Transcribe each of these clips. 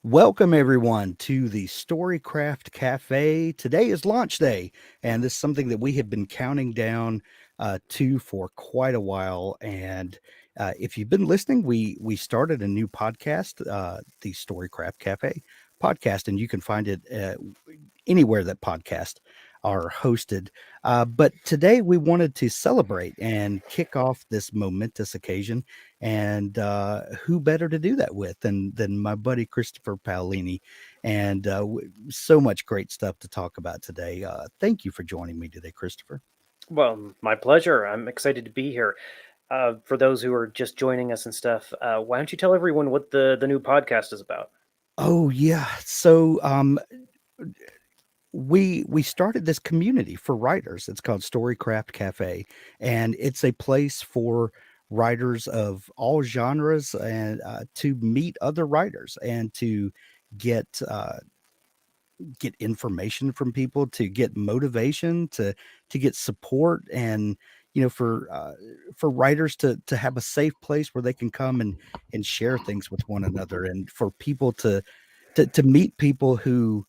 Welcome, everyone, to the Storycraft Cafe. Today is launch day, and this is something that we have been counting down to for quite a while. And if you've been listening, we started a new podcast, the Storycraft Cafe podcast, and you can find it anywhere that podcasts are hosted. But today we wanted to celebrate and kick off this momentous occasion. And who better to do that with than my buddy Christopher Paolini? And so much great stuff to talk about today. Thank you for joining me today, Christopher. Well, my pleasure. I'm excited to be here. For those who are just joining us and stuff, why don't you tell everyone what the new podcast is about? Oh yeah. So we started this community for writers. It's called Storycraft Cafe, and it's a place for writers of all genres and to meet other writers and to get get information from people, to get motivation, to get support, and for writers to have a safe place where they can come and share things with one another, and for people to meet people who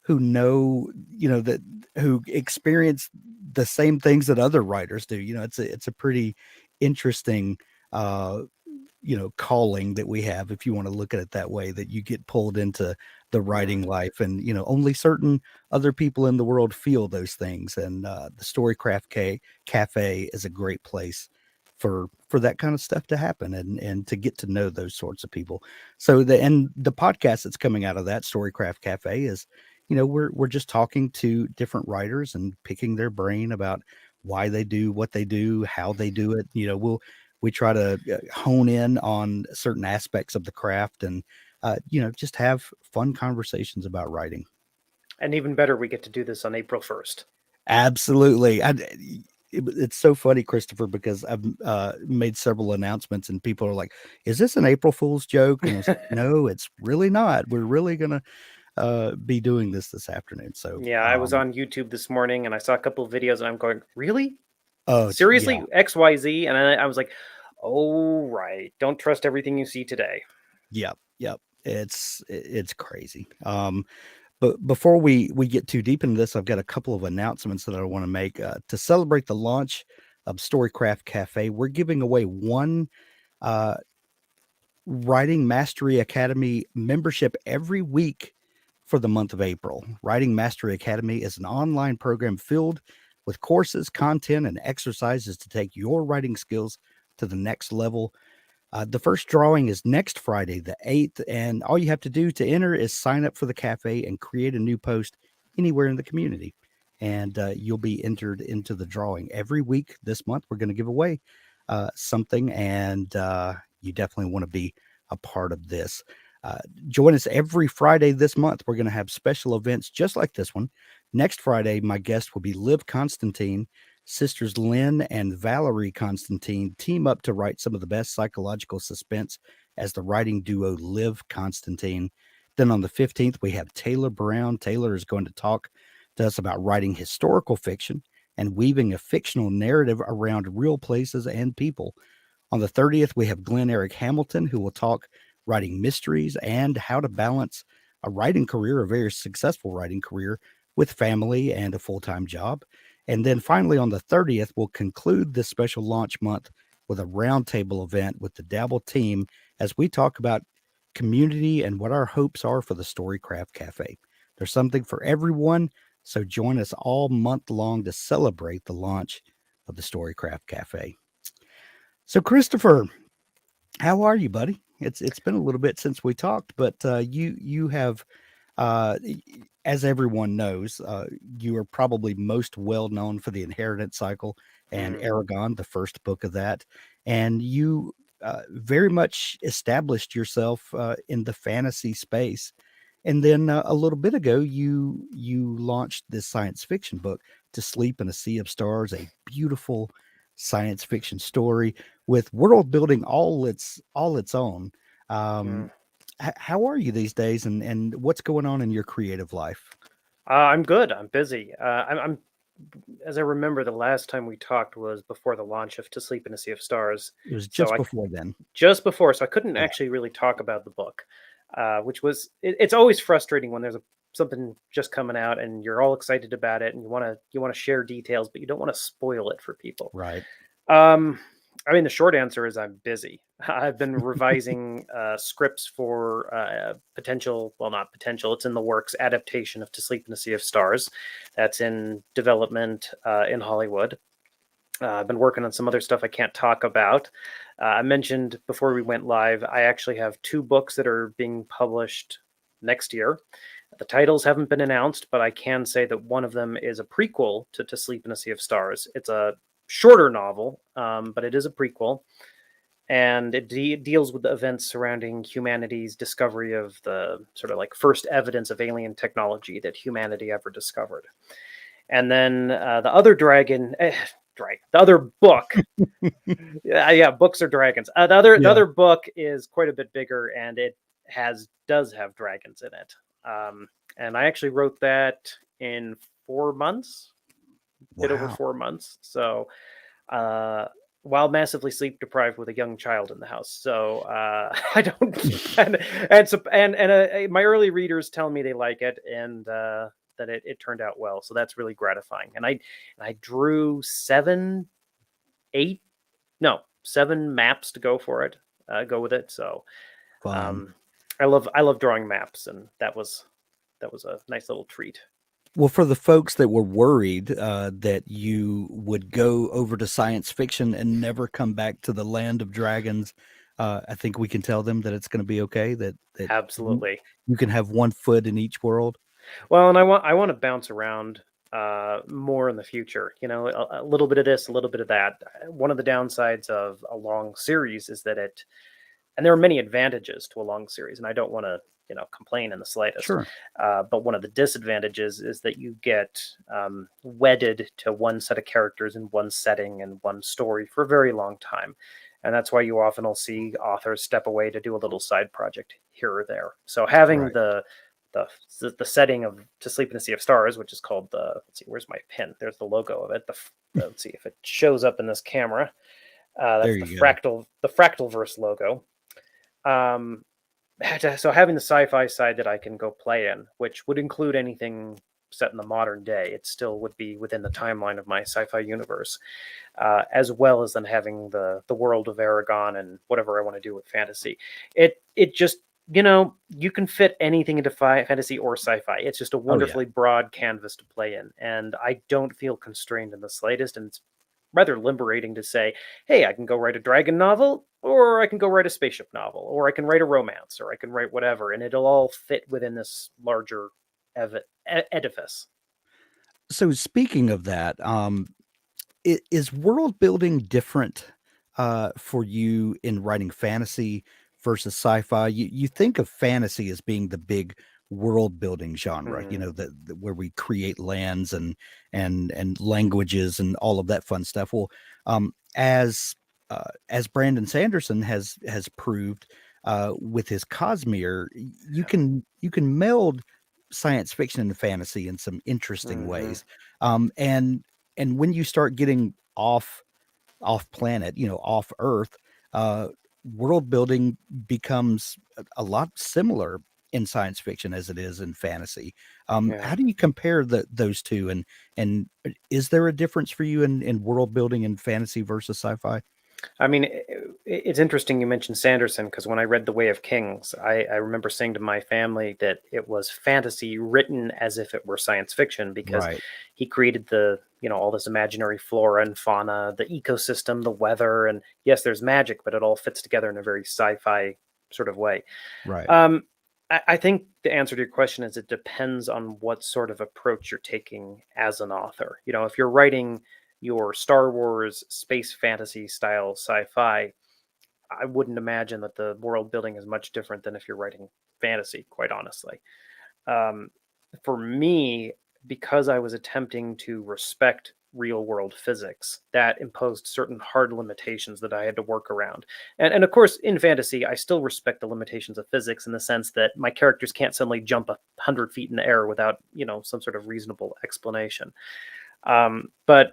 know, that who experience the same things that other writers do. It's a pretty interesting calling that we have, if you want to look at it that way, that you get pulled into the Mm. writing life, and only certain other people in the world feel those things. And the Cafe is a great place for that kind of stuff to happen, and to get to know those sorts of people. So the podcast that's coming out of that Storycraft Cafe is, we're just talking to different writers and picking their brain about why they do what they do, how they do it. We try to hone in on certain aspects of the craft, and just have fun conversations about writing. And even better, we get to do this on April 1st. Absolutely. It's so funny, Christopher, because I've made several announcements, and people are like, "Is this an April Fool's joke?" And I was like, "No, it's really not. We're really gonna be doing this afternoon." So, Yeah, I was on YouTube this morning and I saw a couple of videos and I'm going, really? yeah, Seriously? XYZ? And I was like, oh, right. Don't trust everything you see today. yep, yep. It's crazy. But before we get too deep into this, I've got a couple of announcements that I want to make to celebrate the launch of Storycraft Cafe. We're giving away one uh, Writing Mastery Academy membership every week for the month of April. Writing Mastery Academy is an online program filled with courses, content, and exercises to take your writing skills to the next level. The first drawing is next Friday, the 8th, and all you have to do to enter is sign up for the cafe and create a new post anywhere in the community. And you'll be entered into the drawing. Every week this month, we're going to give away something, and you definitely want to be a part of this. Join us every Friday this month. We're going to have special events just like this one. Next Friday, my guest will be Liv Constantine. Sisters Lynn and Valerie Constantine team up to write some of the best psychological suspense as the writing duo Liv Constantine. Then on the 15th, we have Taylor Brown. Taylor is going to talk to us about writing historical fiction and weaving a fictional narrative around real places and people. On the 30th, we have Glenn Eric Hamilton, who will talk writing mysteries and how to balance a writing career, a very successful writing career, with family and a full time job. And then finally, on the 30th, we'll conclude this special launch month with a roundtable event with the Dabble team as we talk about community and what our hopes are for the Storycraft Cafe. There's something for everyone, so join us all month long to celebrate the launch of the Storycraft Cafe. So, Christopher, how are you, buddy? It's been a little bit since we talked, but you have, uh, as everyone knows, you are probably most well known for the Inheritance Cycle and Mm. Aragon, the first book of that, and you very much established yourself in the fantasy space. And then a little bit ago, you launched this science fiction book, "To Sleep in a Sea of Stars," a beautiful science fiction story with world building all its own. Mm. Um, how are you these days, and what's going on in your creative life? I'm good. I'm busy. As I remember, the last time we talked was before the launch of To Sleep in a Sea of Stars. It was So just I before then. just before, so I couldn't Yeah. actually really talk about the book. which was it's always frustrating when there's something just coming out and you're all excited about it and you want to share details, but you don't want to spoil it for people. Right. I mean, the short answer is I'm busy. I've been revising scripts for not potential, it's in the works, adaptation of To Sleep in a Sea of Stars. That's in development in Hollywood. I've been working on some other stuff I can't talk about. I mentioned before we went live, I actually have 2 books that are being published next year. The titles haven't been announced, but I can say that one of them is a prequel to Sleep in a Sea of Stars. It's a shorter novel, but it is a prequel. And it deals with the events surrounding humanity's discovery of the sort of like first evidence of alien technology that humanity ever discovered. And then the other the other book. Yeah, books are dragons. The other book is quite a bit bigger, and it does have dragons in it. And I actually wrote that in 4 months, bit over 4 months. So, while massively sleep deprived with a young child in the house. So I don't, and my early readers tell me they like it, and that it turned out well. So that's really gratifying. And I drew 7 maps to go with it. So I love drawing maps, and that was a nice little treat. Well, for the folks that were worried that you would go over to science fiction and never come back to the land of dragons, I think we can tell them that it's going to be okay. That Absolutely, you can have one foot in each world. Well, and I want to bounce around more in the future. You know, a little bit of this, a little bit of that. One of the downsides of a long series is that and there are many advantages to a long series, and I don't want to complain in the slightest. Sure. But one of the disadvantages is that you get wedded to one set of characters in one setting and one story for a very long time. And that's why you often will see authors step away to do a little side project here or there. So having the setting of To Sleep in a Sea of Stars, which is called let's see, where's my pin? There's the logo of it. Let's see if it shows up in this camera. That's the Fractal Verse logo. So having the sci-fi side that I can go play in, which would include anything set in the modern day, it still would be within the timeline of my sci-fi universe, as well as then having the world of Aragon and whatever I want to do with fantasy. It just, you can fit anything into fantasy or sci-fi. It's just a wonderfully broad canvas to play in, and I don't feel constrained in the slightest. And it's rather liberating to say, hey, I can go write a dragon novel, or I can go write a spaceship novel, or I can write a romance, or I can write whatever, and it'll all fit within this larger edifice. So speaking of that, is world building different for you in writing fantasy versus sci-fi? You think of fantasy as being the big world building genre, where we create lands and languages and all of that fun stuff. Well, as Brandon Sanderson has proved with his Cosmere, you can meld science fiction and fantasy in some interesting ways. And when you start getting off planet, off Earth, world building becomes a lot similar in science fiction as it is in fantasy. How do you compare those two? And is there a difference for you in world building in fantasy versus sci-fi? I mean, it's interesting you mentioned Sanderson, because when I read The Way of Kings, I remember saying to my family that it was fantasy written as if it were science fiction, because he created all this imaginary flora and fauna, the ecosystem, the weather, and yes, there's magic, but it all fits together in a very sci-fi sort of way. Right. I think the answer to your question is it depends on what sort of approach you're taking as an author. If you're writing your Star Wars space fantasy style sci-fi, I wouldn't imagine that the world building is much different than if you're writing fantasy, quite honestly. For me, because I was attempting to respect real world physics, that imposed certain hard limitations that I had to work around. And of course, in fantasy, I still respect the limitations of physics in the sense that my characters can't suddenly jump 100 feet in the air without, some sort of reasonable explanation. But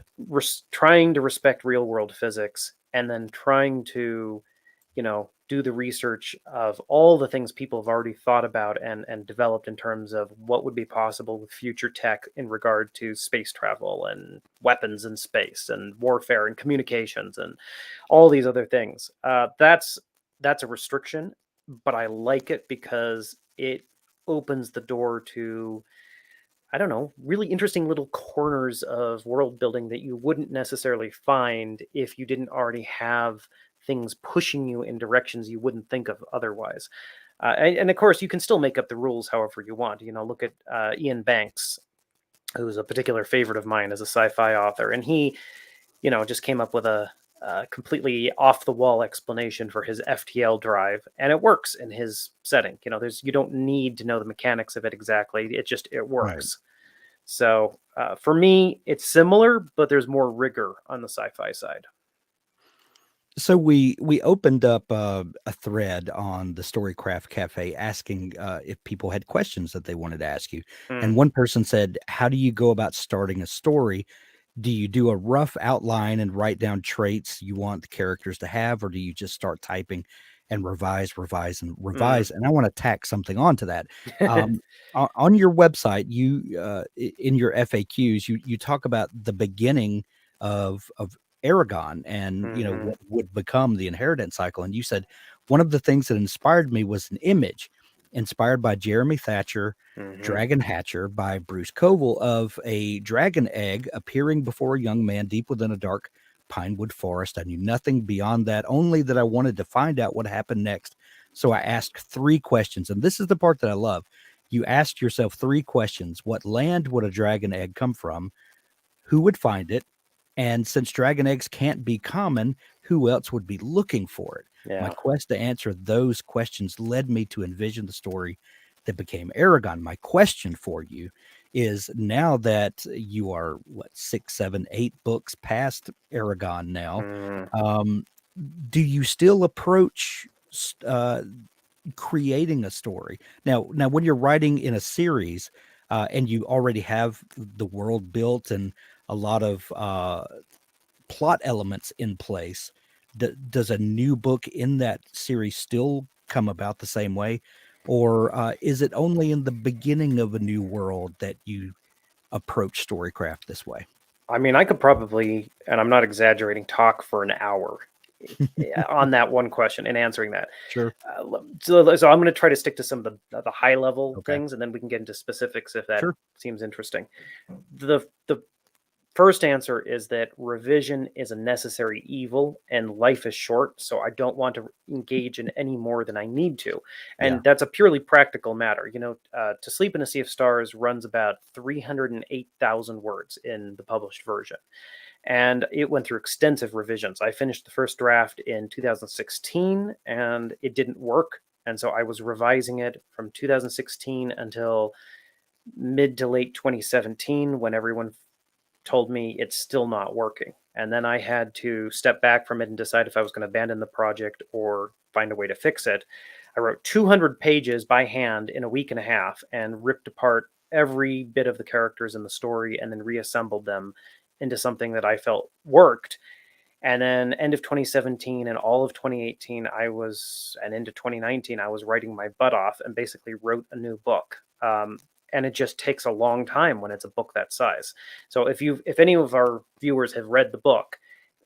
trying to respect real world physics and then trying to do the research of all the things people have already thought about and developed in terms of what would be possible with future tech in regard to space travel and weapons in space and warfare and communications and all these other things. That's a restriction, but I like it because it opens the door to, I don't know, really interesting little corners of world building that you wouldn't necessarily find if you didn't already have things pushing you in directions you wouldn't think of otherwise. And of course, you can still make up the rules however you want. Look at Ian Banks, who's a particular favorite of mine as a sci-fi author, and he, just came up with a completely off-the-wall explanation for his FTL drive, and it works in his setting. You don't need to know the mechanics of it exactly. It Right. works. So for me, it's similar, but there's more rigor on the sci-fi side. So we opened up a thread on the Storycraft Cafe asking if people had questions that they wanted to ask you, and one person said, "How do you go about starting a story? Do you do a rough outline and write down traits you want the characters to have, or do you just start typing and revise, revise, and revise?" And I want to tack something onto that. Um, on your website, in your FAQs, you talk about the beginning of Aragon and what would become the inheritance cycle. And you said one of the things that inspired me was an image inspired by Jeremy Thatcher, Dragon Hatcher by Bruce Koval, of a dragon egg appearing before a young man deep within a dark pinewood forest. I knew nothing beyond that, only that I wanted to find out what happened next. So I asked 3 questions, and this is the part that I love. You asked yourself 3 questions. What land would a dragon egg come from? Who would find it? And since dragon eggs can't be common, who else would be looking for it? My Yeah. quest to answer those questions led me to envision the story that became Aragon. My question for you is, now that you are 6, 7, 8 books past Aragon now, um, do you still approach creating a story now when you're writing in a series and you already have the world built and a lot of plot elements in place? Does a new book in that series still come about the same way, or is it only in the beginning of a new world that you approach storycraft this way? I mean, I could probably, and I'm not exaggerating, talk for an hour on that one question and answering that. Sure. So I'm going to try to stick to some of the high level Okay. things, and then we can get into specifics if that Sure. seems interesting. The first answer is that revision is a necessary evil and life is short, so I don't want to engage in any more than I need to. And Yeah. that's a purely practical matter. To Sleep in a Sea of Stars runs about 308,000 words in the published version. And it went through extensive revisions. I finished the first draft in 2016 and it didn't work. And so I was revising it from 2016 until mid to late 2017 when everyone told me it's still not working. And then I had to step back from it and decide if I was going to abandon the project or find a way to fix it. I wrote 200 pages by hand in a week and a half and ripped apart every bit of the characters in the story and then reassembled them into something that I felt worked. And then end of 2017 and all of 2018, and into 2019, I was writing my butt off and basically wrote a new book. And it just takes a long time when it's a book that size. So if any of our viewers have read the book,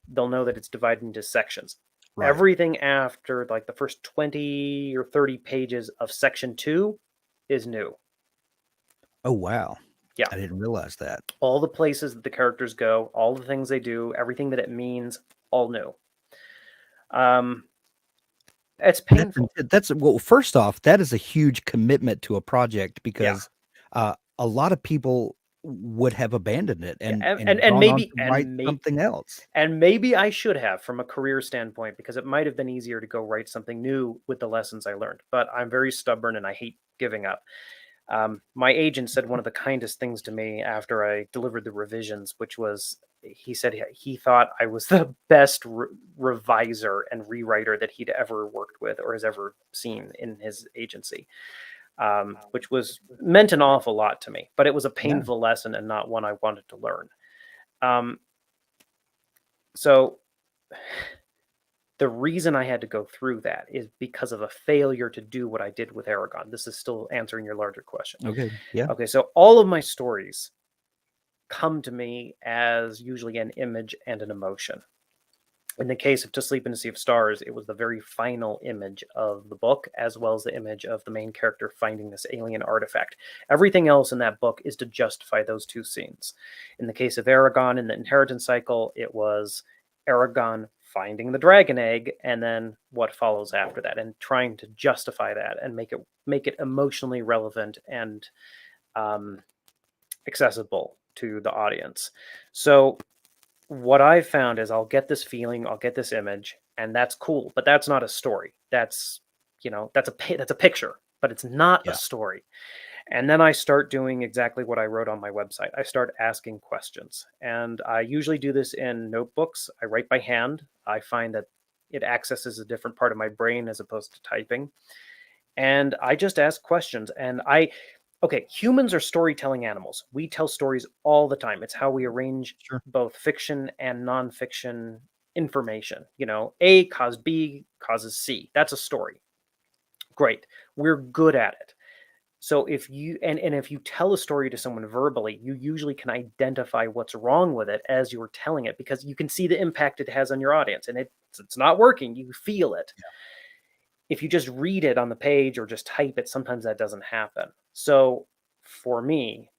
they'll know that it's divided into sections. Right. Everything after like the first 20 or 30 pages of section 2 is new. Oh, wow. Yeah. I didn't realize that. All the places that the characters go, all the things they do, everything that it means, all new. It's painful. That's well, first off, that is a huge commitment to a project because a lot of people would have abandoned it and and gone on maybe to write something else. and maybe I should have from a career standpoint, because it might have been easier to go write something new with the lessons I learned. But I'm very stubborn and I hate giving up. My agent said one of the kindest things to me after I delivered the revisions, which was, he said he thought I was the best reviser and rewriter that he'd ever worked with or has ever seen in his agency, which was meant an awful lot to me. But it was a painful lesson and not one I wanted to learn. So The reason I had to go through that is because of a failure to do what I did with Aragon. This is still answering your larger question. Okay. Yeah. Okay, so all of my stories come to me as usually an image and an emotion. In the case of To Sleep in a Sea of Stars, it was the very final image of the book, as well as the image of the main character finding this alien artifact. Everything else in that book is to justify those two scenes. In the case of Aragon in the Inheritance Cycle, it was Aragon finding the dragon egg, and then what follows after that, and trying to justify that and make it emotionally relevant and accessible to the audience. So what I've found is I'll get this feeling, I'll get this image, and that's cool, but that's not a story. That's, that's a picture, but it's not a Yeah. story. And then I start doing exactly what I wrote on my website. I start asking questions, and I usually do this in notebooks. I write by hand. I find that it accesses a different part of my brain as opposed to typing. And I just ask questions, and okay, humans are storytelling animals. We tell stories all the time. It's how we arrange Sure. both fiction and nonfiction information. A caused B causes C. That's a story. Great. We're good at it. So if you if you tell a story to someone verbally, you usually can identify what's wrong with it as you're telling it, because you can see the impact it has on your audience, and it's not working. You feel it. If you just read it on the page or just type it, sometimes that doesn't happen. So for me,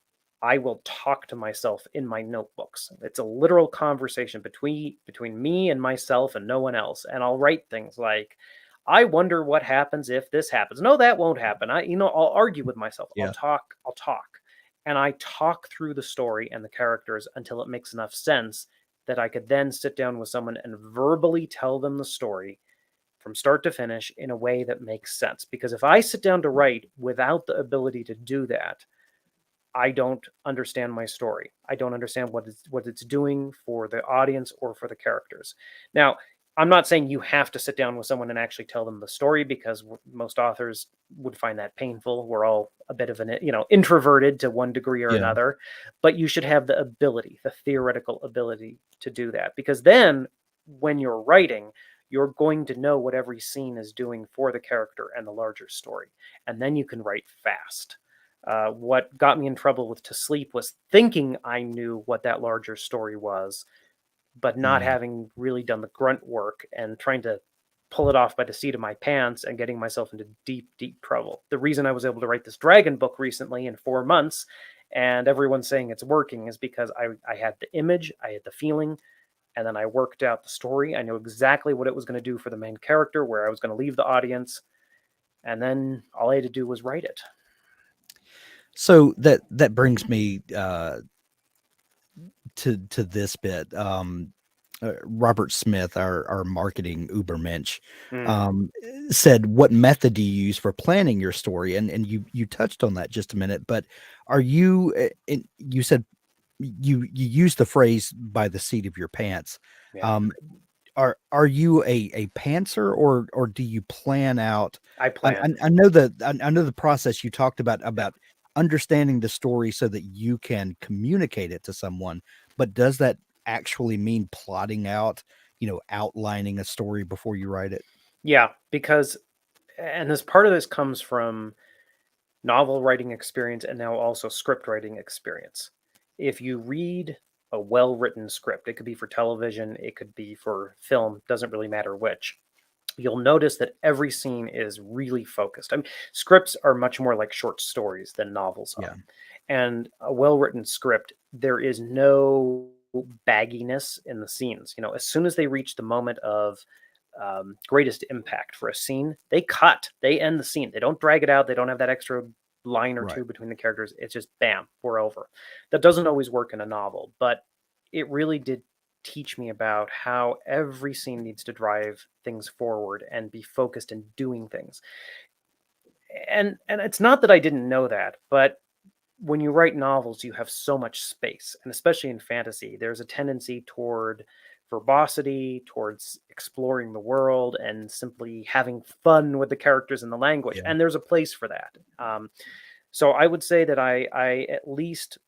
I will talk to myself in my notebooks. It's a literal conversation between me and myself and no one else. And I'll write things like, I wonder what happens if this happens. No, that won't happen. I'll argue with myself. Yeah. I'll talk. And I talk through the story and the characters until it makes enough sense that I could then sit down with someone and verbally tell them the story from start to finish in a way that makes sense. Because if I sit down to write without the ability to do that, I don't understand my story. I don't understand what it's doing for the audience or for the characters. Now, I'm not saying you have to sit down with someone and actually tell them the story, because most authors would find that painful. We're all a bit of an, introverted to one degree or Yeah. another, but you should have the ability, the theoretical ability to do that, because then when you're writing, you're going to know what every scene is doing for the character and the larger story. And then you can write fast. What got me in trouble with To Sleep was thinking I knew what that larger story was, but not having really done the grunt work and trying to pull it off by the seat of my pants and getting myself into deep, deep trouble. The reason I was able to write this dragon book recently in 4 months and everyone's saying it's working is because I had the image, I had the feeling, and then I worked out the story. I knew exactly what it was going to do for the main character, where I was going to leave the audience, and then all I had to do was write it. So that brings me to this bit. Robert Smith, our marketing ubermensch, said, "What method do you use for planning your story?" And you touched on that just a minute, but are you? You said you used the phrase "by the seat of your pants." Yeah. Are you a pantser, or do you plan out? I plan. I know I know the process you talked about understanding the story so that you can communicate it to someone, but does that actually mean plotting out, outlining a story before you write it? Yeah, because, and this part of this comes from novel writing experience and now also script writing experience. If you read a well-written script, it could be for television, it could be for film, doesn't really matter which, you'll notice that every scene is really focused. I mean, scripts are much more like short stories than novels are. Yeah. And a well-written script, there is no bagginess in the scenes. As soon as they reach the moment of greatest impact for a scene, they cut, they end the scene. They don't drag it out. They don't have that extra line or Right. two between the characters. It's just bam, we're over. That doesn't always work in a novel, but it really did teach me about how every scene needs to drive things forward and be focused in doing things. And it's not that I didn't know that, but when you write novels, you have so much space, and especially in fantasy, there's a tendency toward verbosity, towards exploring the world and simply having fun with the characters and the language. Yeah. And there's a place for that. So I would say that I at least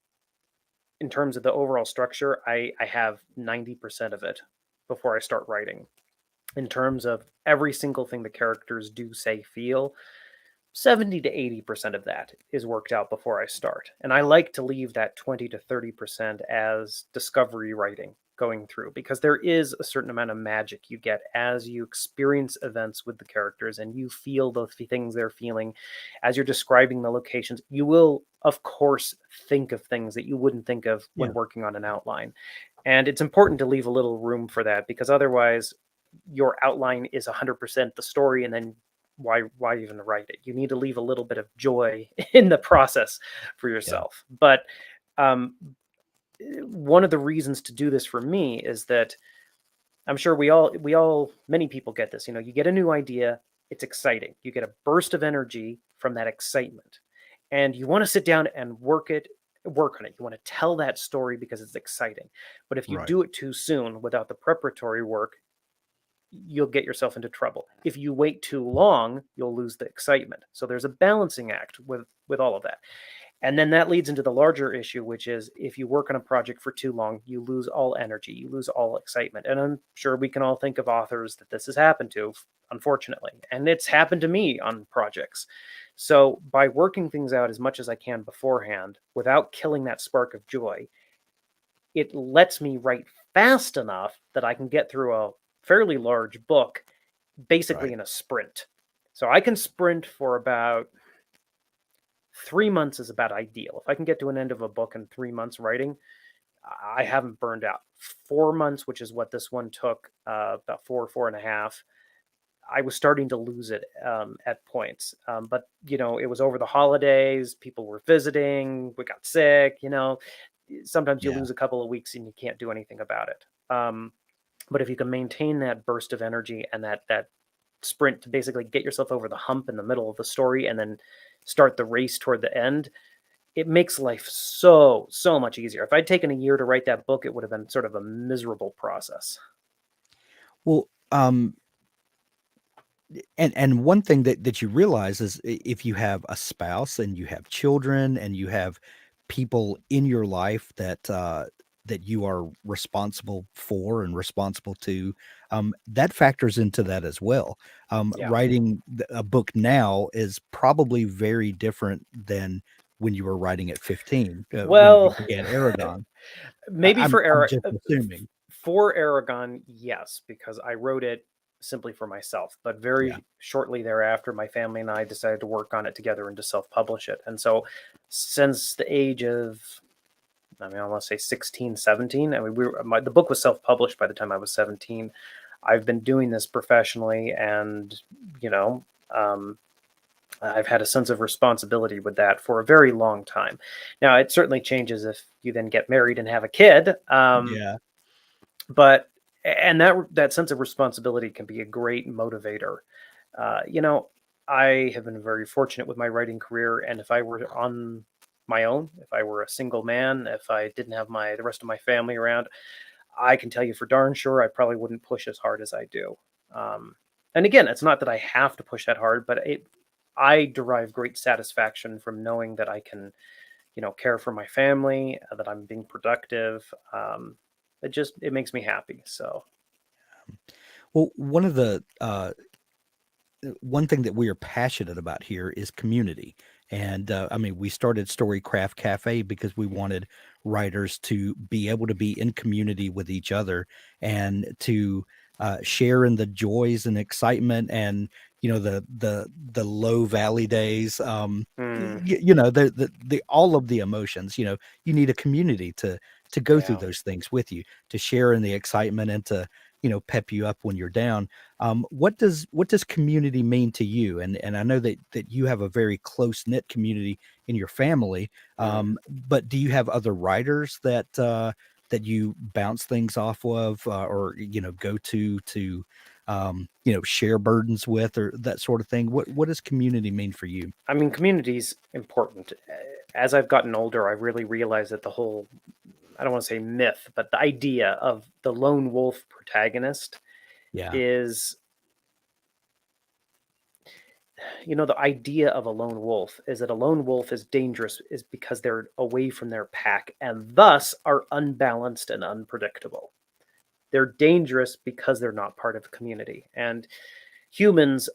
in terms of the overall structure, I have 90% of it before I start writing. in terms of every single thing the characters do, say, feel, 70 to 80% of that is worked out before I start. And I like to leave that 20 to 30% as discovery writing going through, because there is a certain amount of magic you get as you experience events with the characters and you feel the things they're feeling as you're describing the locations. You will, of course, think of things that you wouldn't think of Yeah. when working on an outline. And it's important to leave a little room for that, because otherwise your outline is 100% the story, and then why even write it? You need to leave a little bit of joy in the process for Yeah. yourself. But um, one of the reasons to do this for me is that I'm sure many people get this. You get a new idea, it's exciting. You get a burst of energy from that excitement, and you want to sit down and work on it. You want to tell that story because it's exciting. But if you Right. do it too soon without the preparatory work, you'll get yourself into trouble. If you wait too long, you'll lose the excitement. So there's a balancing act with all of that. And then that leads into the larger issue, which is if you work on a project for too long, you lose all energy, you lose all excitement. And I'm sure we can all think of authors that this has happened to, unfortunately. And it's happened to me on projects. So by working things out as much as I can beforehand without killing that spark of joy, it lets me write fast enough that I can get through a fairly large book basically Right. in a sprint. So I can sprint for about 3 months is about ideal. If I can get to an end of a book in 3 months writing, I haven't burned out. 4 months, which is what this one took, about 4.5. I was starting to lose it at points. But, it was over the holidays. People were visiting. We got sick. Sometimes you Yeah. lose a couple of weeks and you can't do anything about it. But if you can maintain that burst of energy and that sprint to basically get yourself over the hump in the middle of the story and then start the race toward the end, it makes life so much easier. If I'd taken a year to write that book, it would have been sort of a miserable process. Well, and one thing that you realize is if you have a spouse and you have children and you have people in your life that you are responsible for and responsible to, that factors into that as well. Yeah. Writing a book now is probably very different than when you were writing at 15, when you Well, began Aragon. maybe I'm just assuming. For Aragon, yes, because I wrote it simply for myself. But Yeah. very shortly thereafter, my family and I decided to work on it together and to self-publish it. And so since the age of, I want to say 16, 17. I mean, the book was self-published by the time I was 17. I've been doing this professionally, and you know, um, I've had a sense of responsibility with that for a very long time. Now, it certainly changes if you then get married and have a kid. Yeah. But and that sense of responsibility can be a great motivator. Uh, you know, I have been very fortunate with my writing career, and if I were on my own, if I were a single man, if I didn't have the rest of my family around, I can tell you for darn sure I probably wouldn't push as hard as I do. Um, and again, it's not that I have to push that hard, but I derive great satisfaction from knowing that I can, care for my family, that I'm being productive. It makes me happy. So Well, one thing that we are passionate about here is community. And I mean, we started Storycraft Cafe because we wanted writers to be able to be in community with each other and to share in the joys and excitement and the low valley days. mm, The all of the emotions. You need a community to go through yeah. those things with you, to share in the excitement and to pep you up when you're down. What does community mean to you? And I know that you have a very close knit community in your family. Mm. But do you have other writers that you bounce things off of, or go to share burdens with, or that sort of thing? What does community mean for you? I mean, community's important. As I've gotten older, I really realized that the whole, I don't want to say myth, but the idea of the lone wolf protagonist Yeah. is, the idea of a lone wolf is that a lone wolf is dangerous is because they're away from their pack and thus are unbalanced and unpredictable. they're dangerous because they're not part of a community. And humans,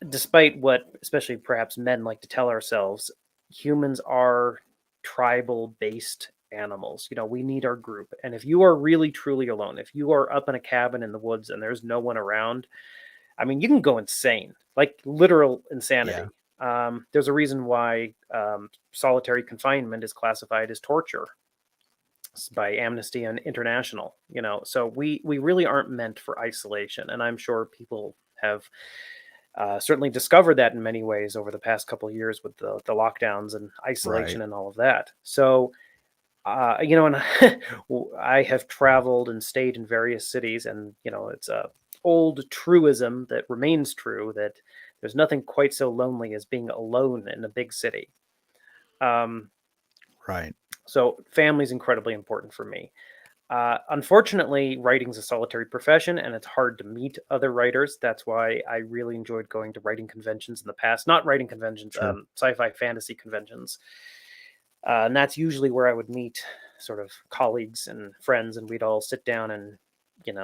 despite what especially perhaps men like to tell ourselves, humans are tribal based animals. We need our group. And if you are really truly alone, if you are up in a cabin in the woods and there's no one around, I mean, you can go insane, like literal insanity. There's a reason why solitary confinement is classified as torture by Amnesty International. So we really aren't meant for isolation, and I'm sure people have certainly discovered that in many ways over the past couple of years with the lockdowns and isolation and all of that. So, and I have traveled and stayed in various cities, and it's a old truism that remains true that there's nothing quite so lonely as being alone in a big city. Right. So family is incredibly important for me. Unfortunately, writing's a solitary profession, and it's hard to meet other writers. That's why I really enjoyed going to writing conventions in the past. Not writing conventions, Sure. sci-fi fantasy conventions. And that's usually where I would meet sort of colleagues and friends, and we'd all sit down and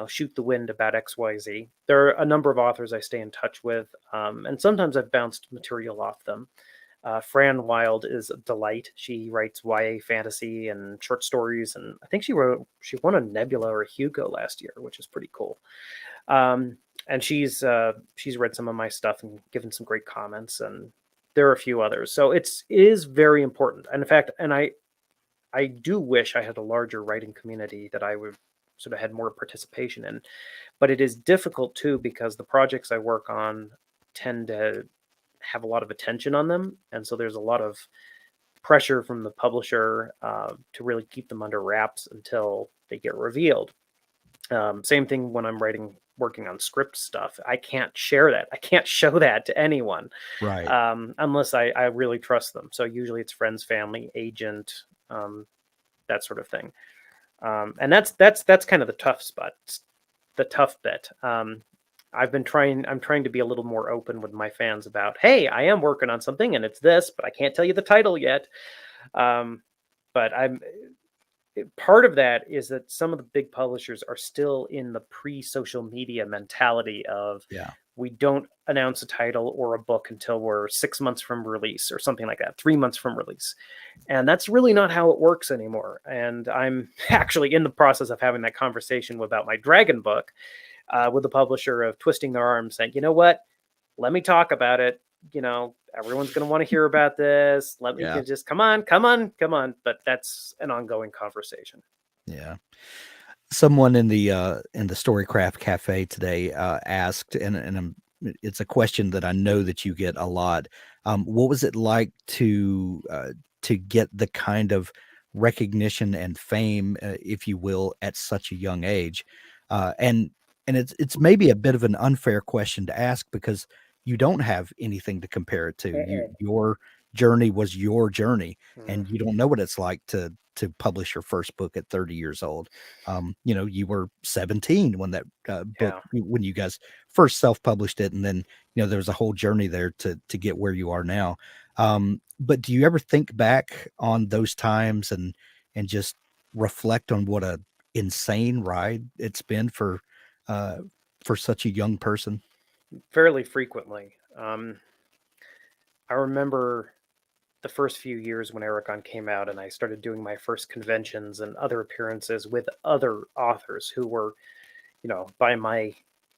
shoot the wind about XYZ. There are a number of authors I stay in touch with, and sometimes I've bounced material off them. Fran Wild is a delight. She writes YA fantasy and short stories, and I think she won a Nebula or a Hugo last year, which is pretty cool. And she's read some of my stuff and given some great comments, and there are a few others. So it is very important. And in fact, I do wish I had a larger writing community that I would sort of had more participation in, but it is difficult too because the projects I work on tend to have a lot of attention on them, and so there's a lot of pressure from the publisher to really keep them under wraps until they get revealed. Same thing when I'm working on script stuff. I can't share that. I can't show that to anyone, Right. unless I really trust them. So usually it's friends, family, agent, that sort of thing. And that's kind of the tough spot, the tough bit. I'm trying to be a little more open with my fans about, hey, I am working on something and it's this, but I can't tell you the title yet. But part of that is that some of the big publishers are still in the pre-social media mentality of, we don't announce a title or a book until we're 6 months from release or something like that, 3 months from release. And that's really not how it works anymore. And I'm actually in the process of having that conversation about my dragon book with the publisher, of twisting their arm saying, you know what, let me talk about it. Everyone's going to want to hear about this. Let me just come on. But that's an ongoing conversation. Yeah. Someone in the Storycraft Cafe today asked, and it's a question that I know that you get a lot. What was it like to get the kind of recognition and fame, if you will, at such a young age? And it's maybe a bit of an unfair question to ask because you don't have anything to compare it to. Your journey was your journey, and you don't know what it's like to publish your first book at 30 years old. You were 17 when that book, when you guys first self-published it, and then there was a whole journey there to get where you are now. But do you ever think back on those times and just reflect on what a insane ride it's been for such a young person? Fairly frequently. I remember the first few years when Eragon came out and I started doing my first conventions and other appearances with other authors who were, by my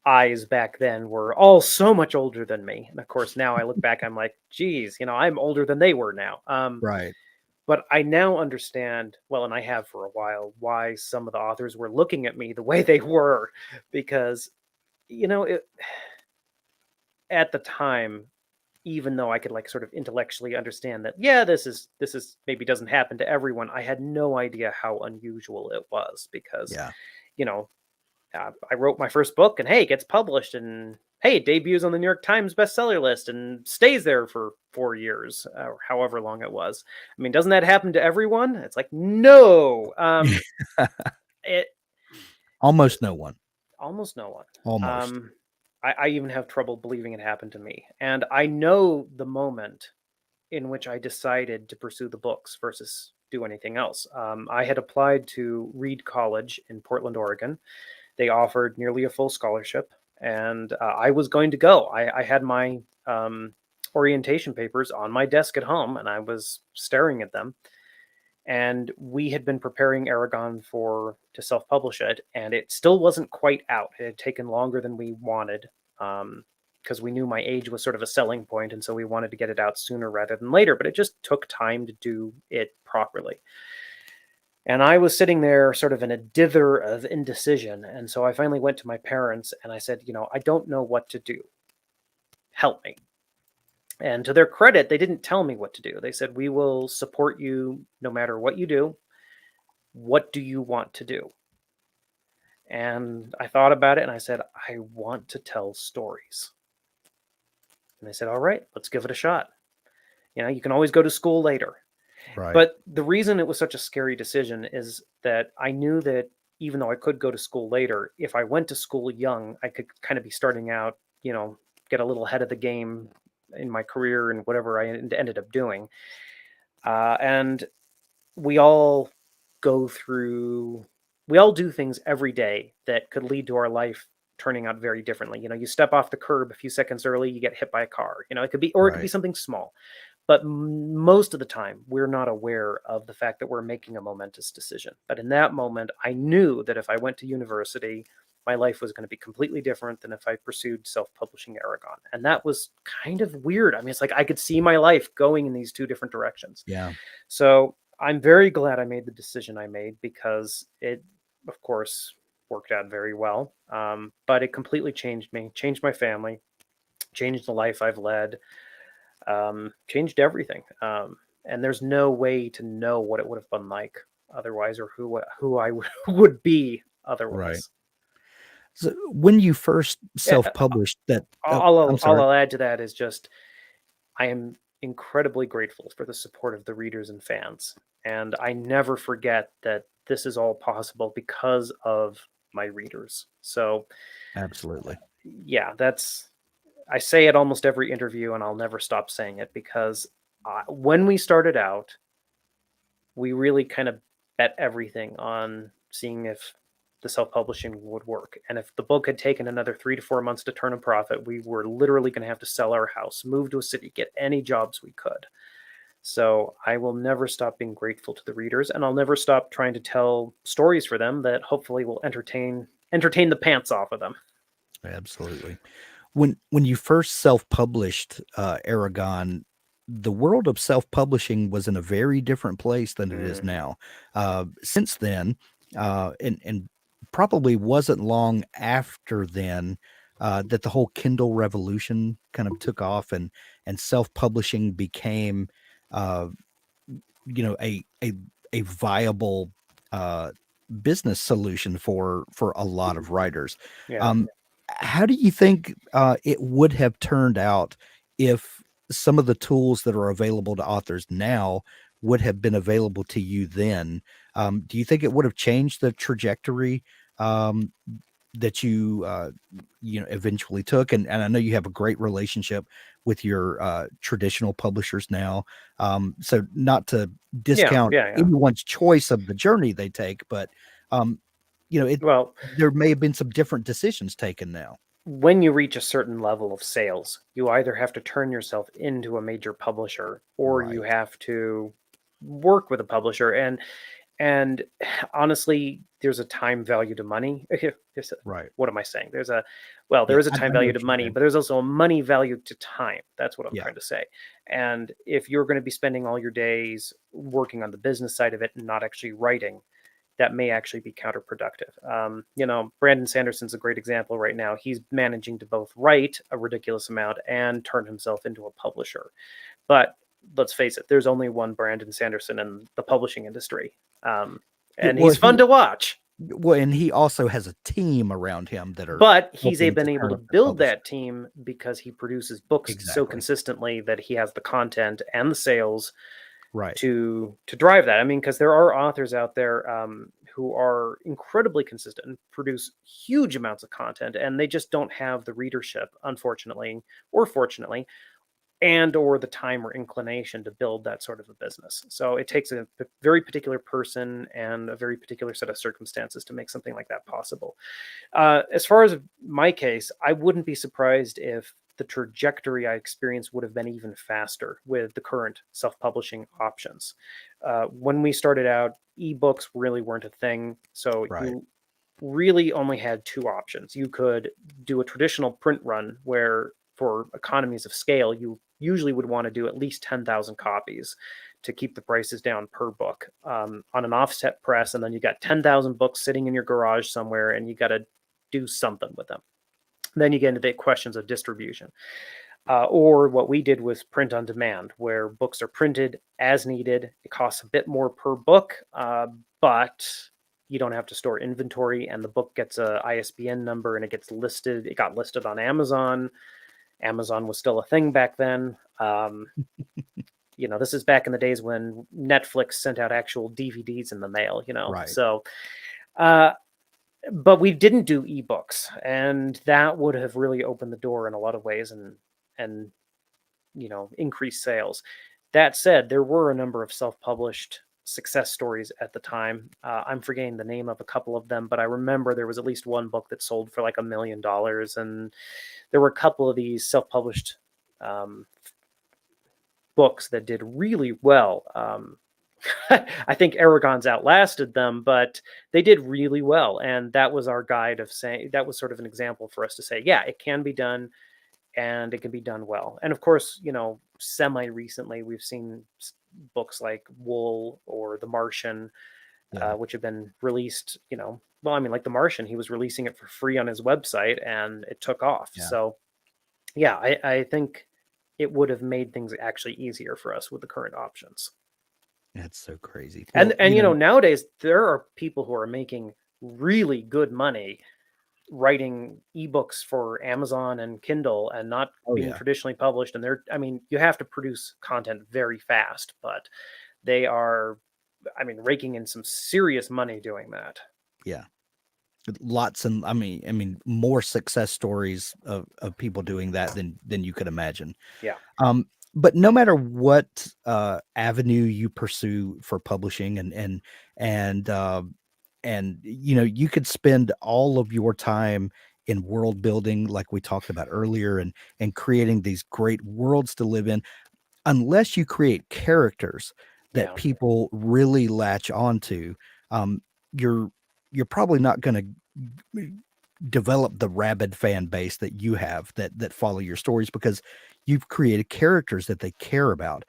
eyes back then, were all so much older than me. And of course, now I look back, I'm like, geez, I'm older than they were now. Right. But I now understand, well, and I have for a while, why some of the authors were looking at me the way they were, because, at the time, even though I could sort of intellectually understand that, this is maybe doesn't happen to everyone, I had no idea how unusual it was because, I wrote my first book and hey, it gets published and hey, it debuts on the New York Times bestseller list and stays there for 4 years or however long it was. I mean, doesn't that happen to everyone? It's like, no. Almost no one. Almost no one. Almost. I even have trouble believing it happened to me. And I know the moment in which I decided to pursue the books versus do anything else. I had applied to Reed College in Portland, Oregon. They offered nearly a full scholarship, and I was going to go. I had my orientation papers on my desk at home, and I was staring at them. And we had been preparing Aragon to self-publish it, and it still wasn't quite out. It had taken longer than we wanted, because we knew my age was sort of a selling point, and so we wanted to get it out sooner rather than later. But it just took time to do it properly. And I was sitting there sort of in a dither of indecision. And so I finally went to my parents and I said, I don't know what to do. Help me. And to their credit, they didn't tell me what to do. They said, we will support you no matter what you do. What do you want to do? And I thought about it and I said, I want to tell stories. And they said, all right, let's give it a shot. You can always go to school later. Right. But the reason it was such a scary decision is that I knew that even though I could go to school later, if I went to school young, I could kind of be starting out, get a little ahead of the game in my career and whatever I ended up doing. And we all do things every day that could lead to our life turning out very differently. You step off the curb a few seconds early, you get hit by a car. It could be, or it could be something small. But most of the time, we're not aware of the fact that we're making a momentous decision. But in that moment, I knew that if I went to university, my life was going to be completely different than if I pursued self-publishing Aragon. And that was kind of weird. I mean, it's like I could see my life going in these two different directions. Yeah. So I'm very glad I made the decision I made, because it, of course, worked out very well. But it completely changed me, changed my family, changed the life I've led. Changed everything. And there's no way to know what it would have been like otherwise, or who I would be otherwise. Right. So when you first self-published that, all I'll add to that is just, I am incredibly grateful for the support of the readers and fans. And I never forget that this is all possible because of my readers. So absolutely. Yeah, I say it almost every interview, and I'll never stop saying it, because when we started out, we really kind of bet everything on seeing if the self-publishing would work. And if the book had taken another 3 to 4 months to turn a profit, we were literally going to have to sell our house, move to a city, get any jobs we could. So I will never stop being grateful to the readers, and I'll never stop trying to tell stories for them that hopefully will entertain the pants off of them. Absolutely. When you first self-published Aragon, the world of self-publishing was in a very different place than it is now. Since then, and probably wasn't long after then that the whole Kindle revolution kind of took off, and self-publishing became, a viable business solution for a lot of writers. Yeah. How do you think it would have turned out if some of the tools that are available to authors now would have been available to you then? Do you think it would have changed the trajectory that you eventually took? And I know you have a great relationship with your traditional publishers now. So not to discount anyone's choice of the journey they take, but there may have been some different decisions taken now. When you reach a certain level of sales, you either have to turn yourself into a major publisher, or you have to work with a publisher. And honestly, there's a time value to money. Right. What am I saying? There is a time value to money, but there's also a money value to time. That's what I'm trying to say. And if you're going to be spending all your days working on the business side of it and not actually writing, that may actually be counterproductive. Brandon Sanderson's a great example right now. He's managing to both write a ridiculous amount and turn himself into a publisher. But let's face it, there's only one Brandon Sanderson in the publishing industry. And he's fun to watch. Well, and he also has a team around him that are. But he's been able to build that team because he produces books so consistently that he has the content and the sales to drive that. I mean, because there are authors out there who are incredibly consistent and produce huge amounts of content, and they just don't have the readership, unfortunately or fortunately, and or the time or inclination to build that sort of a business. So it takes a very particular person and a very particular set of circumstances to make something like that possible. As far as my case, I wouldn't be surprised if the trajectory I experienced would have been even faster with the current self-publishing options. When we started out, ebooks really weren't a thing. So Right. you really only had two options. You could do a traditional print run where, for economies of scale, you usually would want to do at least 10,000 copies to keep the prices down per book on an offset press. And then you got 10,000 books sitting in your garage somewhere, and you got to do something with them. Then you get into the questions of distribution. Or what we did was print on demand, where books are printed as needed. It costs a bit more per book, but you don't have to store inventory, and the book gets a ISBN number and it gets listed. It got listed on Amazon. Amazon was still a thing back then. This is back in the days when Netflix sent out actual DVDs in the mail, Right. So, but we didn't do ebooks, and that would have really opened the door in a lot of ways and increased sales. That said, there were a number of self-published success stories at the time. I'm forgetting the name of a couple of them, but I remember there was at least one book that sold for like $1 million, and there were a couple of these self-published books that did really well. I think Aragon's outlasted them, but they did really well. And that was our guide of saying, that was sort of an example for us to say, yeah, it can be done and it can be done well. And of course, semi-recently, we've seen books like Wool or The Martian, which have been released, like The Martian, he was releasing it for free on his website and it took off. Yeah. So yeah, I think it would have made things actually easier for us with the current options. That's so crazy. And Well, nowadays there are people who are making really good money writing ebooks for Amazon and Kindle and not being traditionally published. And you have to produce content very fast, but they are, raking in some serious money doing that. Yeah. Lots and more success stories of people doing that than you could imagine. Yeah. But no matter what avenue you pursue for publishing and you could spend all of your time in world building like we talked about earlier and creating these great worlds to live in, unless you create characters that people really latch onto. You're probably not going to develop the rabid fan base that you have that follow your stories, because you've created characters that they care about.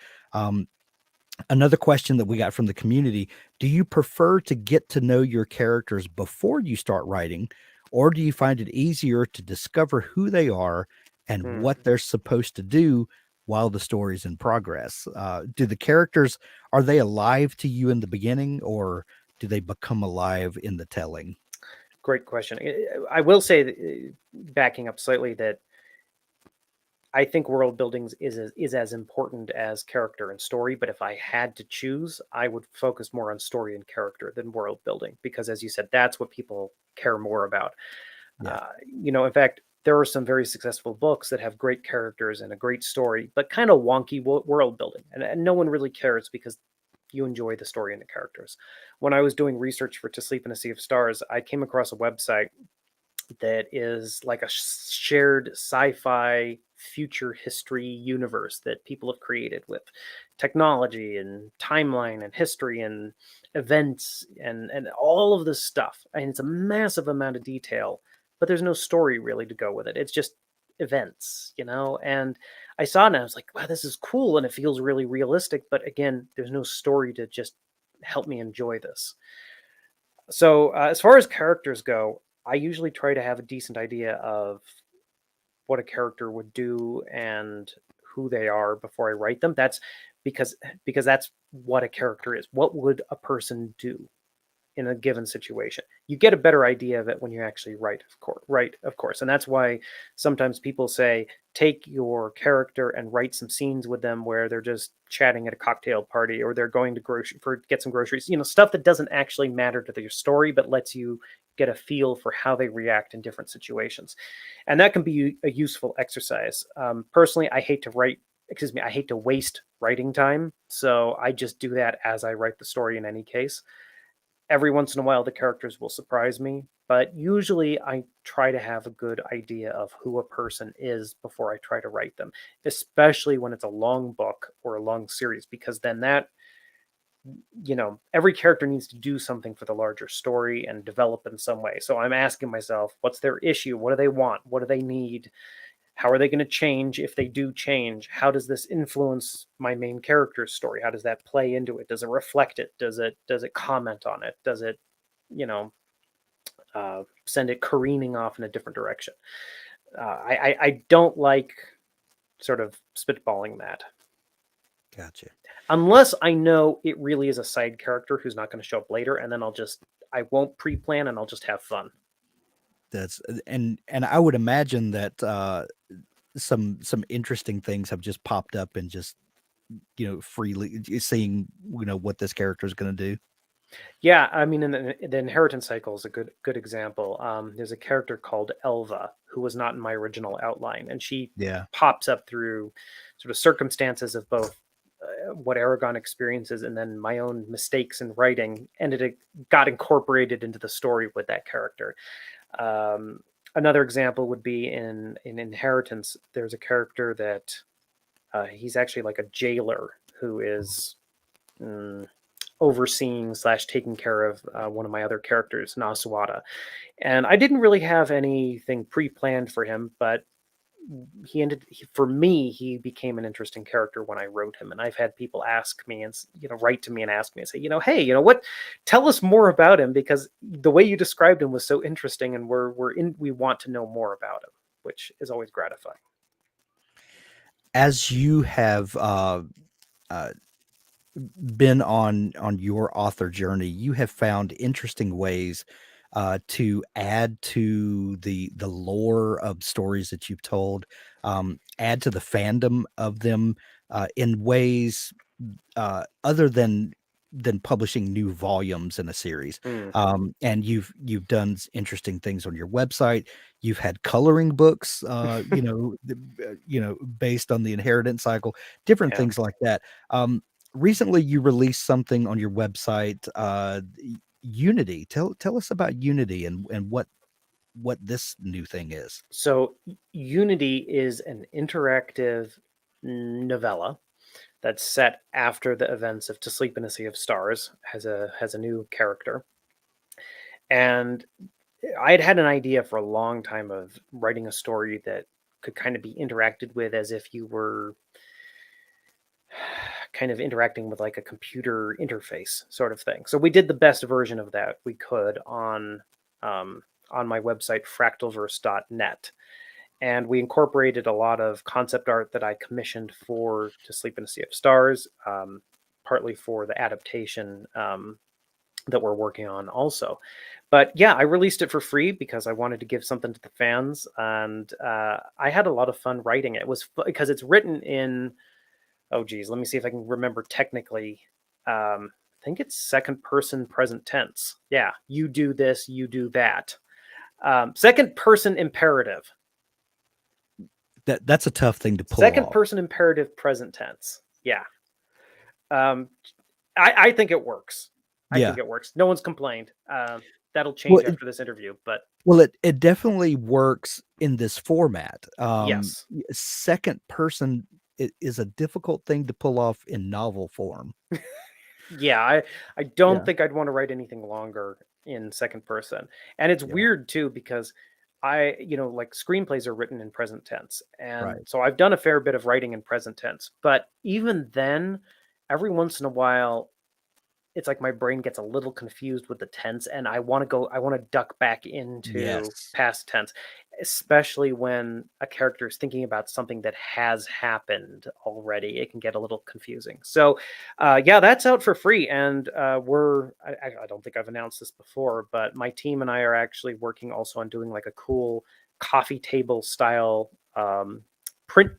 Another question that we got from the community: do you prefer to get to know your characters before you start writing, or do you find it easier to discover who they are and what they're supposed to do while the story's in progress? Do the characters, are they alive to you in the beginning, or do they become alive in the telling? Great question. I will say that, backing up slightly, that I think world building is as important as character and story. But if I had to choose, I would focus more on story and character than world building, because, as you said, that's what people care more about. Yeah. In fact, there are some very successful books that have great characters and a great story, but kind of wonky world building, and no one really cares because you enjoy the story and the characters. When I was doing research for To Sleep in a Sea of Stars, I came across a website that is like a shared sci-fi future history universe that people have created with technology and timeline and history and events and all of this stuff. And it's a massive amount of detail, but there's no story really to go with it. It's just events, and I saw it and I was like, wow, this is cool. And it feels really realistic. But again, there's no story to just help me enjoy this. So as far as characters go, I usually try to have a decent idea of what a character would do and who they are before I write them. That's because that's what a character is. What would a person do in a given situation? You get a better idea of it when you actually write, of course. And that's why sometimes people say, take your character and write some scenes with them where they're just chatting at a cocktail party, or they're going to get some groceries, stuff that doesn't actually matter to their story, but lets you get a feel for how they react in different situations. And that can be a useful exercise. Personally, I hate to write excuse me, I hate to waste writing time. So I just do that as I write the story in any case. Every once in a while, the characters will surprise me, but usually I try to have a good idea of who a person is before I try to write them, especially when it's a long book or a long series, because then that, every character needs to do something for the larger story and develop in some way. So I'm asking myself, what's their issue? What do they want? What do they need? How are they going to change if they do change? How does this influence my main character's story? How does that play into it? Does it reflect it? Does it comment on it? Does it, send it careening off in a different direction? I don't like sort of spitballing that. Gotcha. Unless I know it really is a side character who's not going to show up later, and then I won't pre-plan and I'll just have fun. That's and I would imagine that some interesting things have just popped up and just freely seeing what this character is going to do. Yeah, I mean, in the inheritance cycle is a good example. There's a character called Elva who was not in my original outline, and she Yeah. pops up through sort of circumstances of both what Aragon experiences and then my own mistakes in writing, and it got incorporated into the story with that character. Another example would be in Inheritance. There's a character that he's actually like a jailer who is overseeing / taking care of one of my other characters, Nasuada. And I didn't really have anything pre-planned for him, but for me, he became an interesting character when I wrote him. And I've had people ask me and, write to me and ask me and say, hey, tell us more about him, because the way you described him was so interesting, and we want to know more about him, which is always gratifying. As you have been on your author journey, you have found interesting ways to add to the lore of stories that you've told, add to the fandom of them in ways other than publishing new volumes in a series. And you've done interesting things on your website. You've had coloring books, based on the inheritance cycle, different Yeah. things like that. Recently, you released something on your website, Unity. Tell us about Unity and what this new thing is. So Unity is an interactive novella that's set after the events of To Sleep in a Sea of Stars, has a new character. And I had an idea for a long time of writing a story that could kind of be interacted with as if you were kind of interacting with like a computer interface sort of thing. So we did the best version of that we could on my website, fractalverse.net. And we incorporated a lot of concept art that I commissioned for To Sleep in a Sea of Stars, partly for the adaptation that we're working on also. But yeah, I released it for free because I wanted to give something to the fans. And I had a lot of fun writing it. It was because it's written in, oh geez, let me see if I can remember technically. I think it's second person present tense. Yeah, you do this, you do that. Second person imperative. That's a tough thing to pull Second off. person imperative present tense. Yeah. I think it works. I think it works. No one's complained. That'll change after this interview, but it definitely works in this format. yes. Second person is a difficult thing to pull off in novel form. Yeah, I don't think I'd want to write anything longer in second person. And it's weird too, because like screenplays are written in present tense. And so I've done a fair bit of writing in present tense, but even then, every once in a while, it's like my brain gets a little confused with the tense, and I want to duck back into past tense, especially when a character is thinking about something that has happened already. It can get a little confusing. So yeah, that's out for free. And I don't think I've announced this before, but my team and I are actually working also on doing like a cool coffee table style print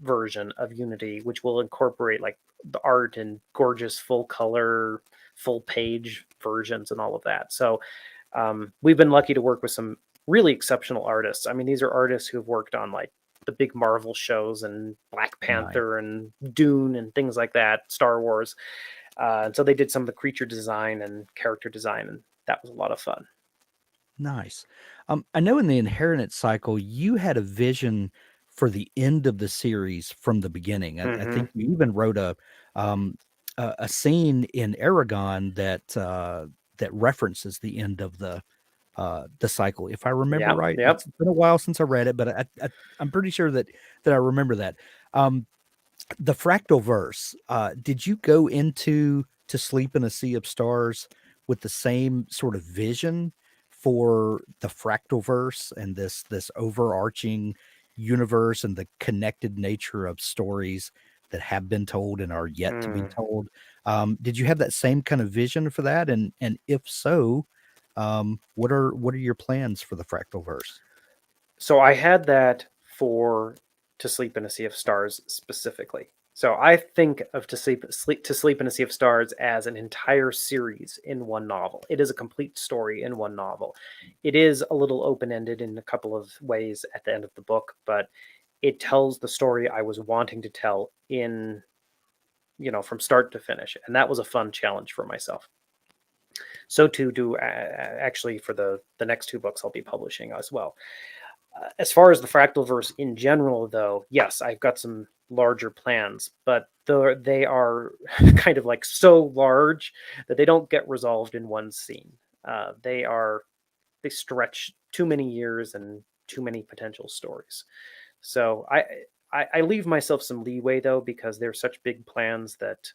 version of Unity, which will incorporate like the art and gorgeous full color, full page versions and all of that. So we've been lucky to work with some really exceptional artists. I mean, these are artists who've worked on like the big Marvel shows and Black Nice. Panther and Dune and things like that, Star Wars. And so they did some of the creature design and character design, and that was a lot of fun. Nice. I know in the inheritance cycle, you had a vision for the end of the series from the beginning. I think you even wrote um, a scene in Aragon that references the end of the cycle, if I remember Yep, right. yep. It's been a while since I read it, but I'm pretty sure that I remember that. The Fractal Verse. Did you go into To Sleep in a Sea of Stars with the same sort of vision for the Fractal Verse and this overarching universe and the connected nature of stories that have been told and are yet to be told? Did you have that same kind of vision for that? And if so, what are your plans for the Fractal Verse? So I had that for To Sleep in a Sea of Stars specifically. So I think of To Sleep in a Sea of Stars as an entire series in one novel. It is a complete story in one novel. It is a little open-ended in a couple of ways at the end of the book, but it tells the story I was wanting to tell in, from start to finish. And that was a fun challenge for myself. So too do actually for the next two books I'll be publishing as well. As far as the Fractal Verse in general, though, yes, I've got some larger plans, but they are kind of like so large that they don't get resolved in one scene. They stretch too many years and too many potential stories. So I leave myself some leeway, though, because they're such big plans that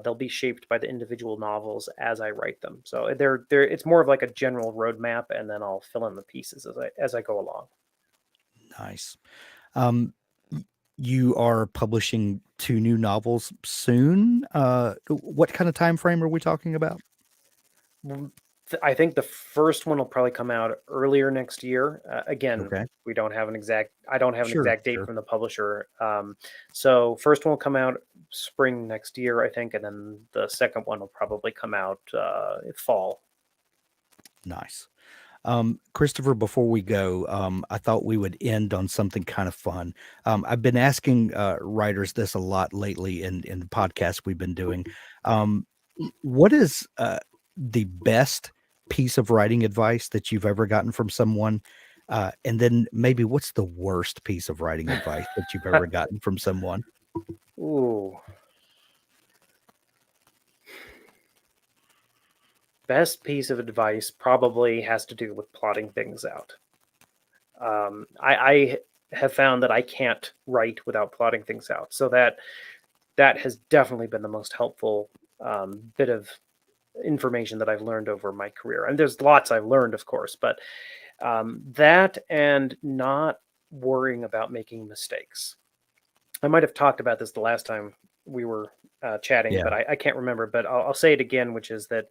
they'll be shaped by the individual novels as I write them. So they're it's more of like a general roadmap, and then I'll fill in the pieces as I go along. Nice. You are publishing 2 new novels soon. What kind of time frame are we talking about? I think the first one will probably come out earlier next year. Again, Okay. we don't have an exact. I don't have an Sure, exact date sure. from the publisher. So first one will come out spring next year, I think, and then the second one will probably come out fall. Nice. Christopher, before we go, I thought we would end on something kind of fun. I've been asking writers this a lot lately in the podcast we've been doing. What is the best piece of writing advice that you've ever gotten from someone? And then maybe what's the worst piece of writing advice that you've ever gotten from someone? Ooh. Best piece of advice probably has to do with plotting things out. I have found that I can't write without plotting things out. So that has definitely been the most helpful bit of information that I've learned over my career. And there's lots I've learned, of course, but that and not worrying about making mistakes. I might have talked about this the last time we were chatting, Yeah. but I can't remember. But I'll say it again, which is that,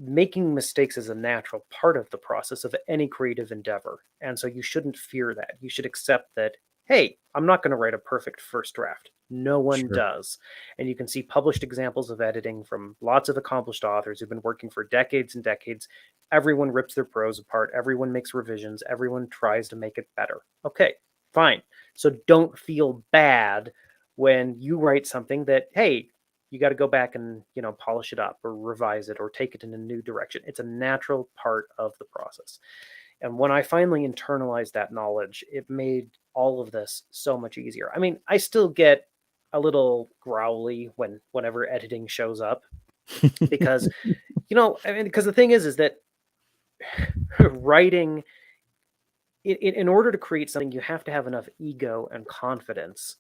making mistakes is a natural part of the process of any creative endeavor. And so you shouldn't fear that. You should accept that, hey, I'm not going to write a perfect first draft. No one Sure. does. And you can see published examples of editing from lots of accomplished authors who've been working for decades and decades. Everyone rips their prose apart. Everyone makes revisions. Everyone tries to make it better. Okay, fine. So don't feel bad when you write something that, hey, you got to go back and polish it up or revise it or take it in a new direction. It's a natural part of the process. And when I finally internalized that knowledge, it made all of this so much easier. I mean, I still get a little growly whenever editing shows up because because the thing is that writing in order to create something, you have to have enough ego and confidence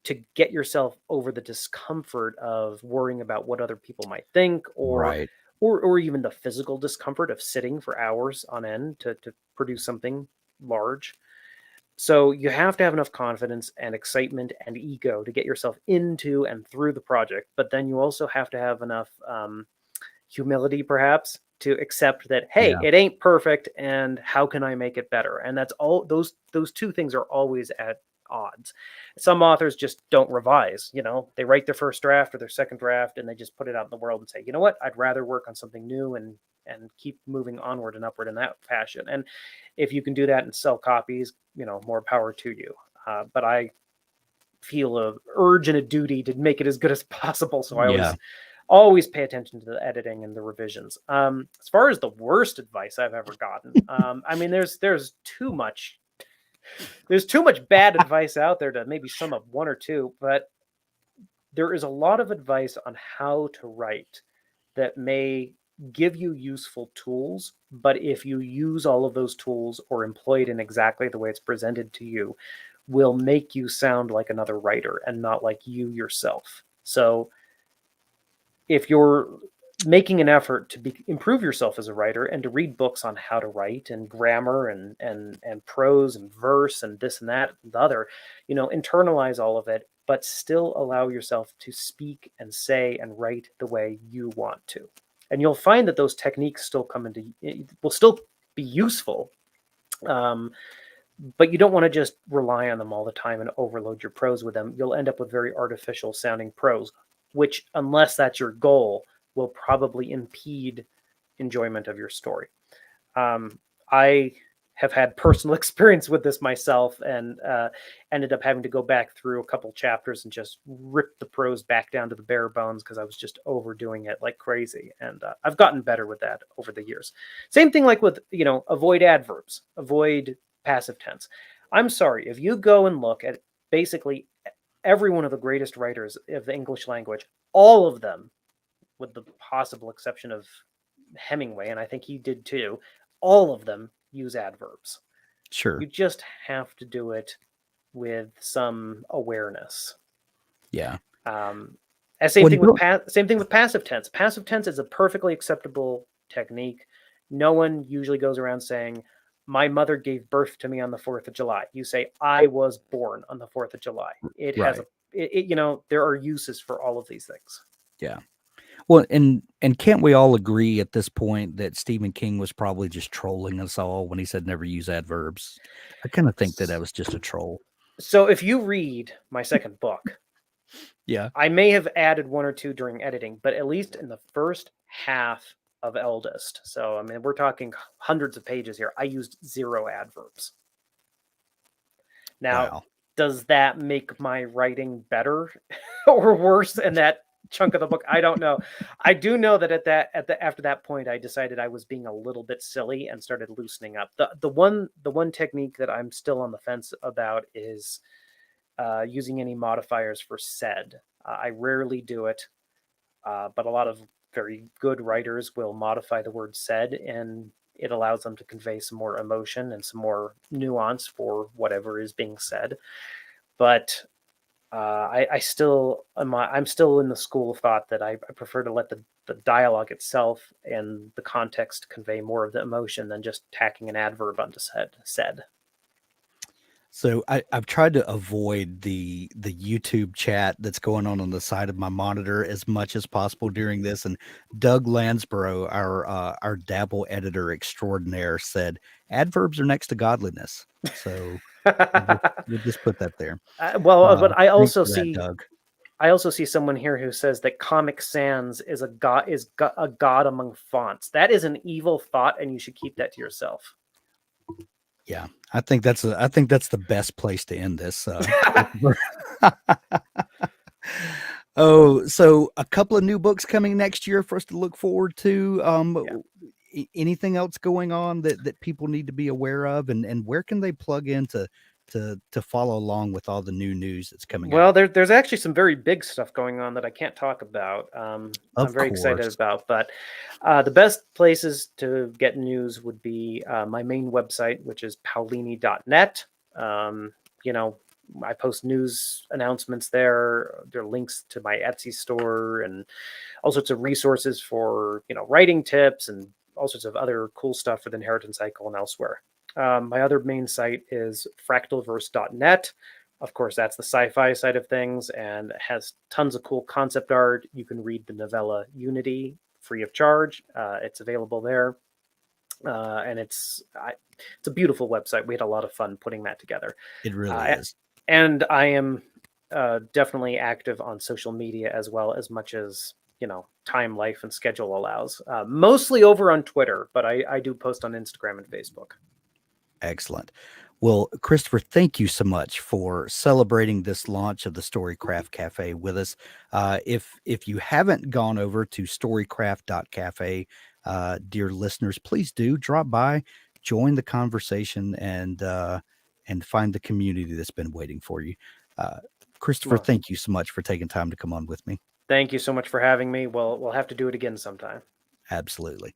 to get yourself over the discomfort of worrying about what other people might think, Right. or even the physical discomfort of sitting for hours on end to produce something large. So you have to have enough confidence and excitement and ego to get yourself into and through the project. But then you also have to have enough humility, perhaps, to accept that, hey, Yeah. it ain't perfect, and how can I make it better? And that's all. Those two things are always odds. Some authors just don't revise. They write their first draft or their second draft and they just put it out in the world and say, you know what, I'd rather work on something new and keep moving onward and upward in that fashion. And if you can do that and sell copies, more power to you. But I feel a urge and a duty to make it as good as possible. So I always pay attention to the editing and the revisions. As far as the worst advice I've ever gotten, I mean, there's too much bad advice out there to maybe sum up one or two, but there is a lot of advice on how to write that may give you useful tools, but if you use all of those tools or employ it in exactly the way it's presented to you, will make you sound like another writer and not like you yourself. So if you're making an effort to improve yourself as a writer and to read books on how to write and grammar and prose and verse and this and that and the other, internalize all of it, but still allow yourself to speak and say and write the way you want to. And you'll find that those techniques will still be useful. But you don't want to just rely on them all the time and overload your prose with them. You'll end up with very artificial sounding prose, which, unless that's your goal, will probably impede enjoyment of your story. I have had personal experience with this myself and ended up having to go back through a couple chapters and just rip the prose back down to the bare bones because I was just overdoing it like crazy. And I've gotten better with that over the years. Same thing like with, avoid adverbs, avoid passive tense. I'm sorry, if you go and look at basically every one of the greatest writers of the English language, all of them, with the possible exception of Hemingway, and I think he did too, all of them use adverbs. Sure. You just have to do it with some awareness. Yeah. Same thing with passive tense. Passive tense is a perfectly acceptable technique. No one usually goes around saying, my mother gave birth to me on the 4th of July. You say, I was born on the 4th of July. It has there are uses for all of these things. Yeah. Well, and can't we all agree at this point that Stephen King was probably just trolling us all when he said never use adverbs? I kind of think that was just a troll. So if you read my second book, I may have added one or two during editing, but at least in the first half of Eldest, so I mean, we're talking hundreds of pages here, I used 0 adverbs. Now, does that make my writing better or worse in that chunk of the book? I don't know. I do know that after that point, I decided I was being a little bit silly and started loosening up. The one technique that I'm still on the fence about is using any modifiers for said. I rarely do it, but a lot of very good writers will modify the word said, and it allows them to convey some more emotion and some more nuance for whatever is being said. But I'm still in the school of thought that I prefer to let the dialogue itself and the context convey more of the emotion than just tacking an adverb onto said. So I've tried to avoid the YouTube chat that's going on the side of my monitor as much as possible during this. And Doug Lansborough, our Dabble editor extraordinaire, said adverbs are next to godliness. So we'll just put that there. But I also see Doug. I also see someone here who says that Comic Sans is a god among fonts. That is an evil thought, and you should keep that to yourself. Yeah, I think that's the best place to end this. Oh, so a couple of new books coming next year for us to look forward to. Anything else going on that people need to be aware of, and where can they plug in to follow along with all the new news that's coming out? Well, there's actually some very big stuff going on that I can't talk about. I'm very excited about, but the best places to get news would be my main website, which is paolini.net. I post news announcements there. There are links to my Etsy store and all sorts of resources for, writing tips and all sorts of other cool stuff for the inheritance cycle and elsewhere. My other main site is fractalverse.net. Of course, that's the sci-fi side of things and has tons of cool concept art. You can read the novella Unity free of charge. It's available there. And it's a beautiful website. We had a lot of fun putting that together. It really is. And I am definitely active on social media as well, as much as time, life, and schedule allows. Mostly over on Twitter, but I do post on Instagram and Facebook. Excellent. Well, Christopher, thank you so much for celebrating this launch of the Storycraft Cafe with us. If you haven't gone over to storycraft.cafe, dear listeners, please do drop by, join the conversation, and find the community that's been waiting for you. Uh, Christopher, Well, thank you so much for taking time to come on with me. thank you so much for having me. We'll have to do it again sometime. Absolutely.